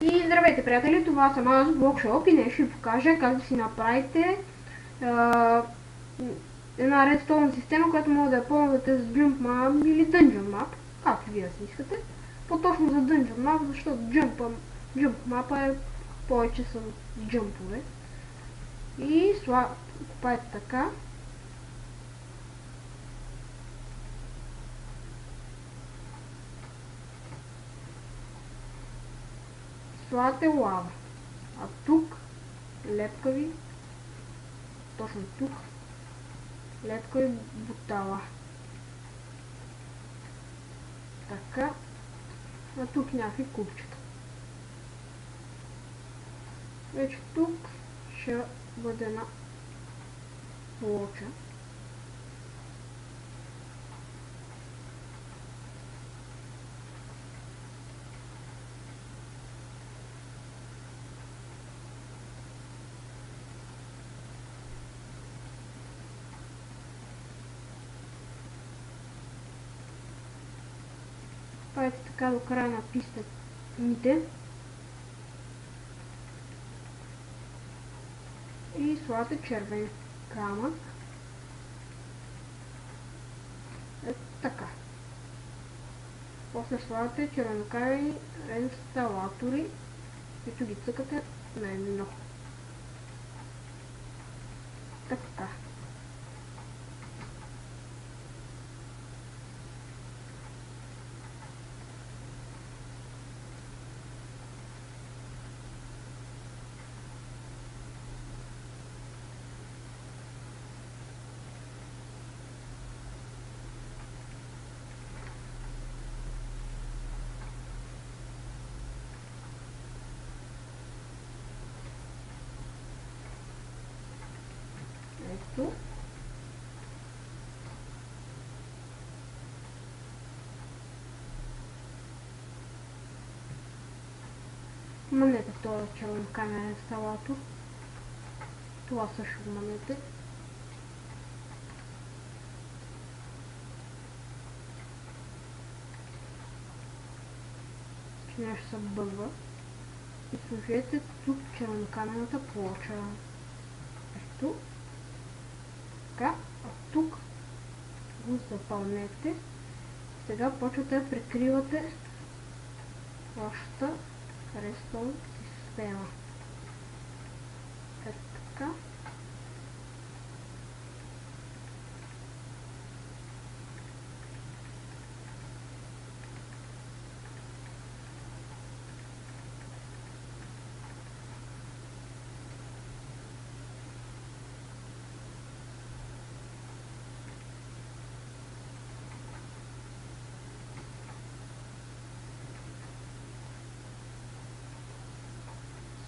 И здравейте, приятели, това съм аз, Блокшоп, и днес ще ви покажа как да си направите една редстоун система, която може да я ползвате за Jump Map или Dungeon Map, както вие си искате. По-точно за Dungeon Map, защото Jump Map е повече с джъмпове. И купайте така. Слагате лава. А тук лепкави, точно тук, лепкави бутала. Така. А тук някакви купчета. Вече тук ще бъде една плоча. Правите така до края на пистите и слагате червен камък. Така. После слагате червенокави инсталатори, които ги цъкате на едно. Така. Ето. Манете този червен каменен инсталатор. Това също манете. Че нещо се бъгва. И сложете тук червенокамената плоча. Ето. Така. А тук го запълнете. Сега почвате да прикривате вашата редстоун система. Ето така.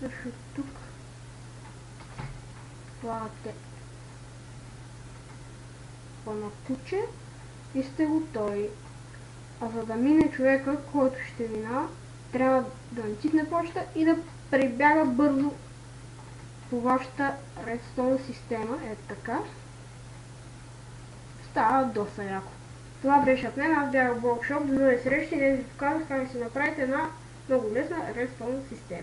Също тук слагате на куче и сте готови. А за да мине човека, който ще минава, трябва да натисне почта и да прибяга бързо по вашата редстоун система. Ето така. Става доста яко. Това беше от мен, аз бях Блокшоп. До нови срещи, днес ви показах как да си направите една много лесна редстоун система.